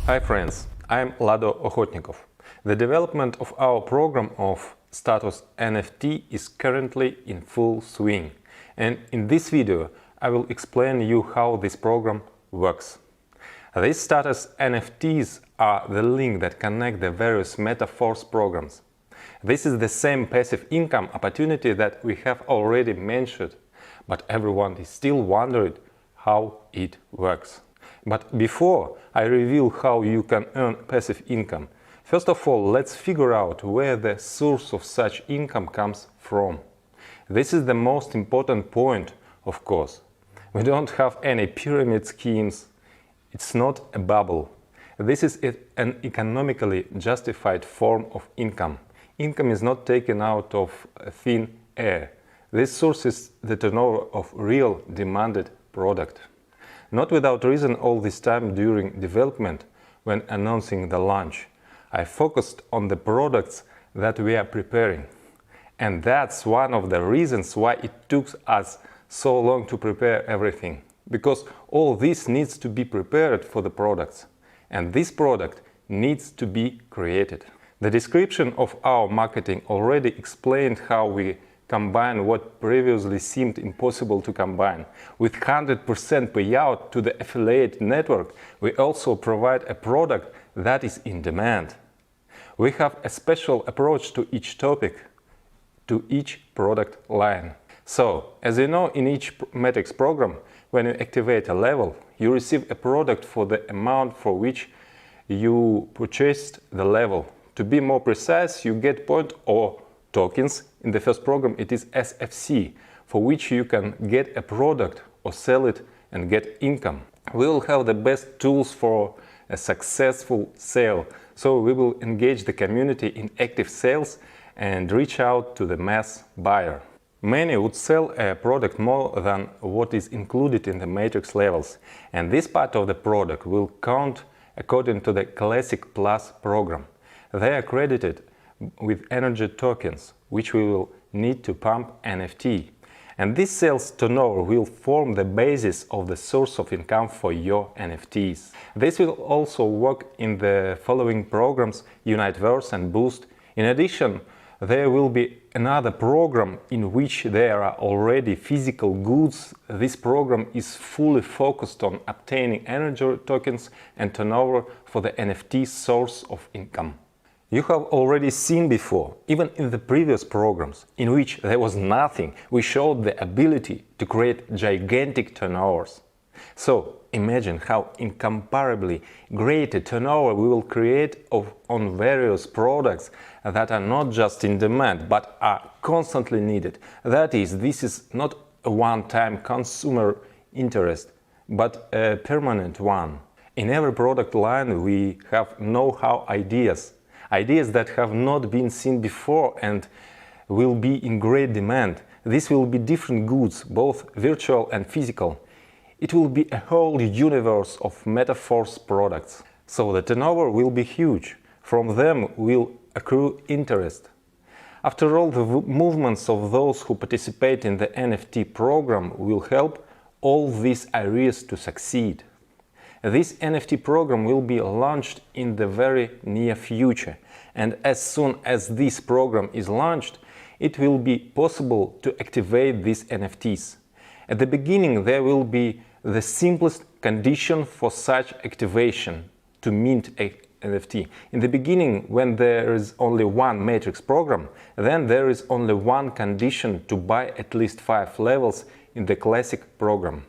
Hi friends, I'm Lado Okhotnikov. The development of our program of status NFT is currently in full swing, and in this video I will explain you how this program works. These status NFTs are the link that connect the various Metaforce programs. This is the same passive income opportunity that we have already mentioned, but everyone is still wondering how it works. But before I reveal how you can earn passive income, first of all, let's figure out where the source of such income comes from. This is the most important point, of course. We don't have any pyramid schemes. It's not a bubble. This is an economically justified form of income. Income is not taken out of thin air. This source is the turnover of real demanded product. Not without reason, all this time during development, when announcing the launch, I focused on the products that we are preparing. And that's one of the reasons why it took us so long to prepare everything. Because all this needs to be prepared for the products. And this product needs to be created. The description of our marketing already explained how we combine what previously seemed impossible to combine. With 100% payout to the affiliate network, we also provide a product that is in demand. We have a special approach to each topic, to each product line. So, as you know, in each metrics program, when you activate a level, you receive a product for the amount for which you purchased the level. To be more precise, you get point or tokens. In the first program it is SFC, for which you can get a product or sell it and get income. We will have the best tools for a successful sale, so we will engage the community in active sales and reach out to the mass buyer. Many would sell a product more than what is included in the matrix levels, and this part of the product will count according to the Classic Plus program. They are credited with energy tokens, which we will need to pump NFT. And this sales turnover will form the basis of the source of income for your NFTs. This will also work in the following programs, Uniteverse and Boost. In addition, there will be another program in which there are already physical goods. This program is fully focused on obtaining energy tokens and turnover for the NFT source of income. You have already seen before, even in the previous programs, in which there was nothing, we showed the ability to create gigantic turnovers. So imagine how incomparably great a turnover we will create on various products that are not just in demand, but are constantly needed. That is, this is not a one-time consumer interest, but a permanent one. In every product line we have know-how ideas that have not been seen before and will be in great demand. This will be different goods, both virtual and physical. It will be a whole universe of Metaforce products. So the turnover will be huge. From them will accrue interest. After all, the movements of those who participate in the NFT program will help all these areas to succeed. This NFT program will be launched in the very near future, and as soon as this program is launched, it will be possible to activate these NFTs. At the beginning, there will be the simplest condition for such activation to mint a NFT. In the beginning, when there is only one matrix program, then there is only one condition to buy at least 5 levels in the classic program.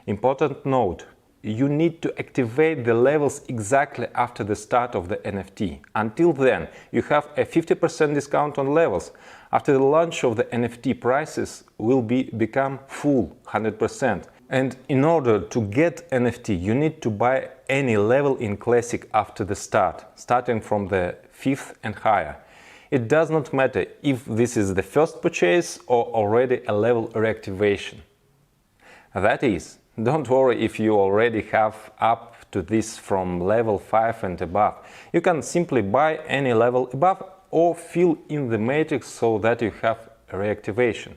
Important note: you need to activate the levels exactly after the start of the NFT. Until then, you have a 50% discount on levels. After the launch of the NFT, prices will become full, 100%. And in order to get NFT, you need to buy any level in Classic after the start, starting from the 5th and higher. It does not matter if this is the first purchase or already a level reactivation. That is, don't worry if you already have up to this from level 5 and above. You can simply buy any level above or fill in the matrix so that you have reactivation.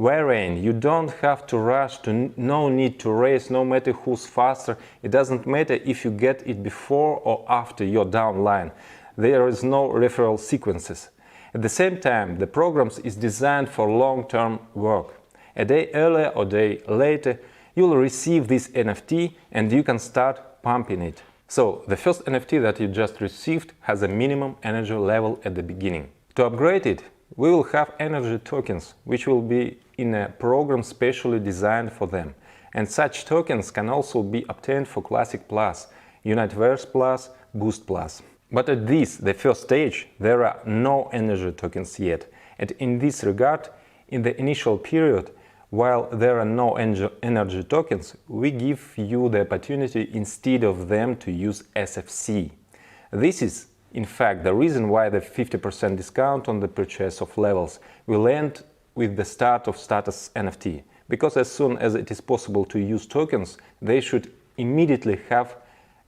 wherein you don't have to rush, no need to race, no matter who's faster. It doesn't matter if you get it before or after your downline. There is no referral sequences. At the same time, the program is designed for long-term work. A day earlier or a day later, you'll receive this NFT and you can start pumping it. So, the first NFT that you just received has a minimum energy level at the beginning. To upgrade it, we will have energy tokens, which will be in a program specially designed for them. And such tokens can also be obtained for Classic Plus, Uniteverse Plus, Boost Plus. But at this, the first stage, there are no energy tokens yet. And in this regard, in the initial period, while there are no energy tokens, we give you the opportunity instead of them to use SFC. This is, in fact, the reason why the 50% discount on the purchase of levels will end with the start of status NFT. Because as soon as it is possible to use tokens, they should immediately have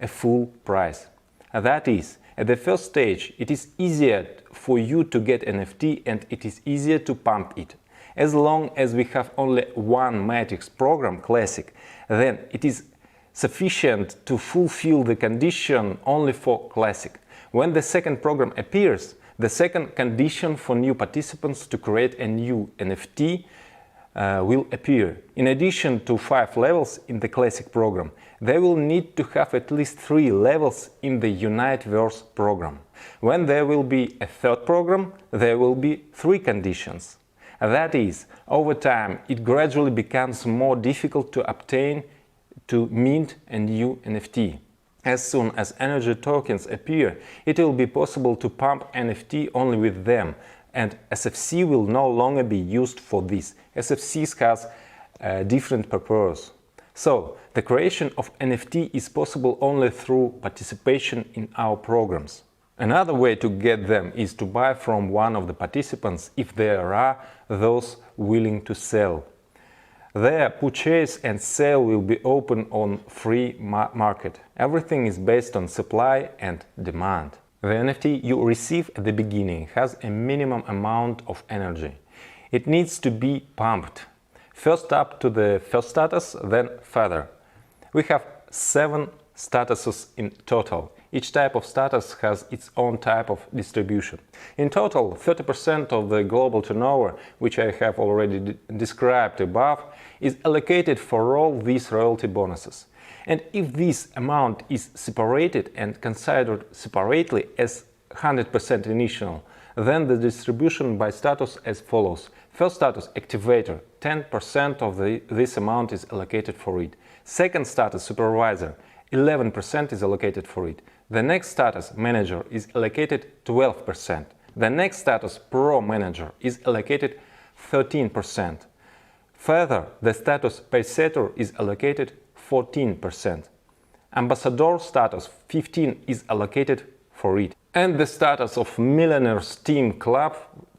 a full price. That is, at the first stage, it is easier for you to get NFT and it is easier to pump it. As long as we have only one matrix program, Classic, then it is sufficient to fulfill the condition only for Classic. When the second program appears, the second condition for new participants to create a new NFT will appear. In addition to 5 levels in the Classic program, they will need to have at least 3 levels in the Uniteverse program. When there will be a third program, there will be 3 conditions. That is, over time, it gradually becomes more difficult to obtain, to mint a new NFT. As soon as energy tokens appear, it will be possible to pump NFT only with them, and SFC will no longer be used for this. SFC has a different purpose. So, the creation of NFT is possible only through participation in our programs. Another way to get them is to buy from one of the participants if there are those willing to sell. Their purchase and sale will be open on free market. Everything is based on supply and demand. The NFT you receive at the beginning has a minimum amount of energy. It needs to be pumped. First up to the first status, then further. We have 7 statuses in total. Each type of status has its own type of distribution. In total, 30% of the global turnover, which I have already described above, is allocated for all these royalty bonuses. And if this amount is separated and considered separately as 100% initial, then the distribution by status as follows. First status, activator, 10% of this amount is allocated for it. Second status, supervisor, 11% is allocated for it. The next status, manager, is allocated 12%. The next status, pro manager, is allocated 13%. Further, the status paysetter is allocated 14%. Ambassador status, 15% is allocated for it. And the status of Millionaires Team Club,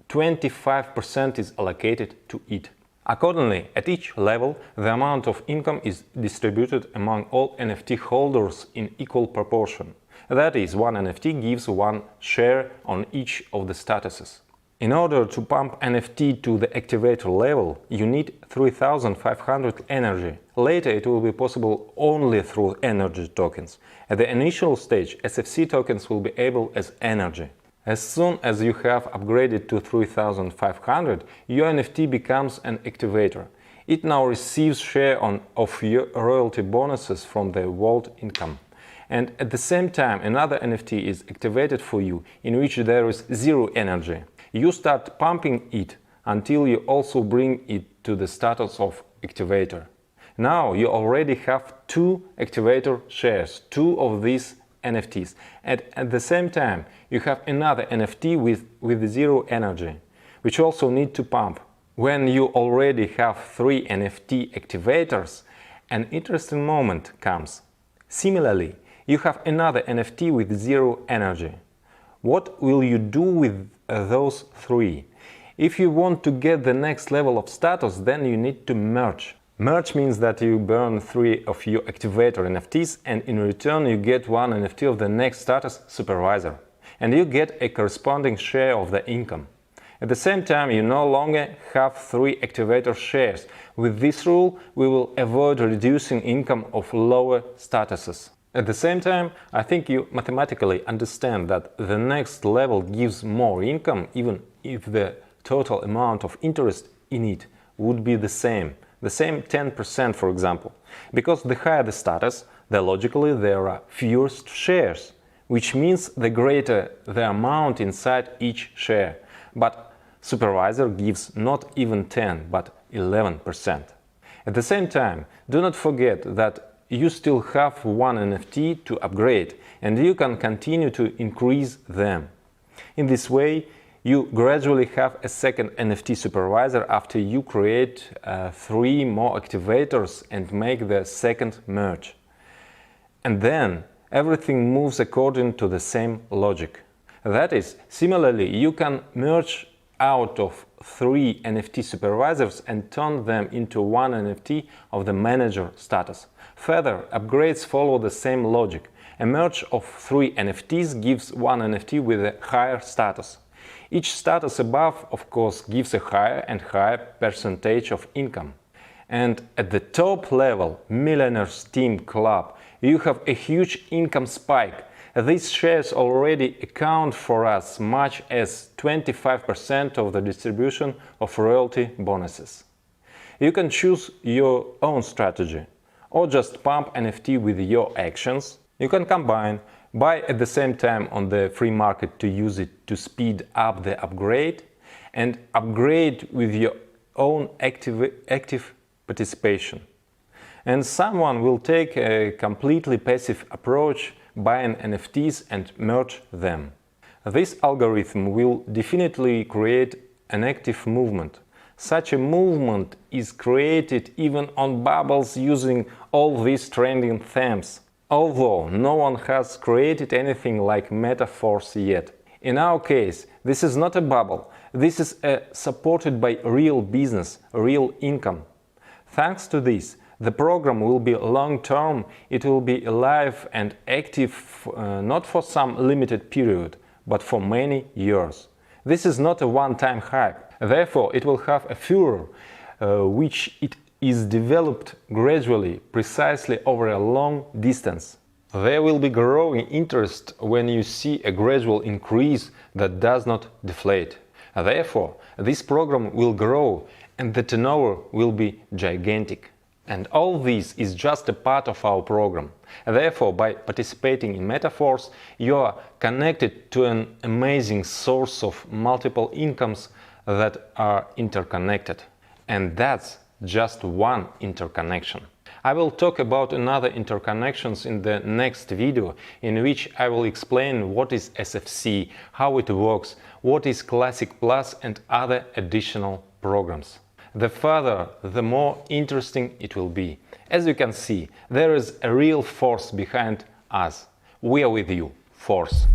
25% is allocated to it. Accordingly, at each level, the amount of income is distributed among all NFT holders in equal proportion. That is, one NFT gives one share on each of the statuses. In order to pump NFT to the activator level, you need 3500 energy. Later it will be possible only through energy tokens. At the initial stage, SFC tokens will be able as energy. As soon as you have upgraded to 3500, your NFT becomes an activator. It now receives share of your royalty bonuses from the vault income. And at the same time, another NFT is activated for you, in which there is 0 energy. You start pumping it until you also bring it to the status of activator. Now you already have 2 activator shares, 2 of these NFTs, and at the same time you have another NFT with 0 energy, which also need to pump. When you already have 3 NFT activators, an interesting moment comes. Similarly, you have another NFT with 0 energy. What will you do with those 3? If you want to get the next level of status, then you need to merge. Merge means that you burn 3 of your activator NFTs and in return you get 1 NFT of the next status, supervisor. And you get a corresponding share of the income. At the same time, you no longer have 3 activator shares. With this rule, we will avoid reducing income of lower statuses. At the same time, I think you mathematically understand that the next level gives more income even if the total amount of interest in it would be the same 10%, for example. Because the higher the status, logically there are fewer shares, which means the greater the amount inside each share. But supervisor gives not even 10, but 11%. At the same time, do not forget that you still have one NFT to upgrade, and you can continue to increase them. In this way, you gradually have a second NFT supervisor after you create 3 more activators and make the second merge. And then everything moves according to the same logic. That is, similarly, you can merge out of 3 NFT supervisors and turn them into one NFT of the manager status. Further, upgrades follow the same logic. A merge of 3 NFTs gives one NFT with a higher status. Each status above, of course, gives a higher and higher percentage of income. And at the top level, Millionaires Team Club, you have a huge income spike. These shares already account for as much as 25% of the distribution of royalty bonuses. You can choose your own strategy, or just pump NFT with your actions. You can combine, buy at the same time on the free market to use it to speed up the upgrade, and upgrade with your own active participation. And someone will take a completely passive approach, buying NFTs and merge them. This algorithm will definitely create an active movement. Such a movement is created even on bubbles using all these trending themes, although no one has created anything like Metaforce yet. In our case, this is not a bubble, this is supported by real business, real income. Thanks to this, the program will be long-term, it will be alive and active not for some limited period, but for many years. This is not a one-time hype, therefore it will have a furor, which it is developed gradually, precisely over a long distance. There will be growing interest when you see a gradual increase that does not deflate. Therefore, this program will grow and the turnover will be gigantic. And all this is just a part of our program. Therefore, by participating in Metaforce, you are connected to an amazing source of multiple incomes that are interconnected. And that's just one interconnection. I will talk about another interconnections in the next video, in which I will explain what is SFC, how it works, what is Classic Plus and other additional programs. The further, the more interesting it will be. As you can see, there is a real force behind us. We are with you, Force.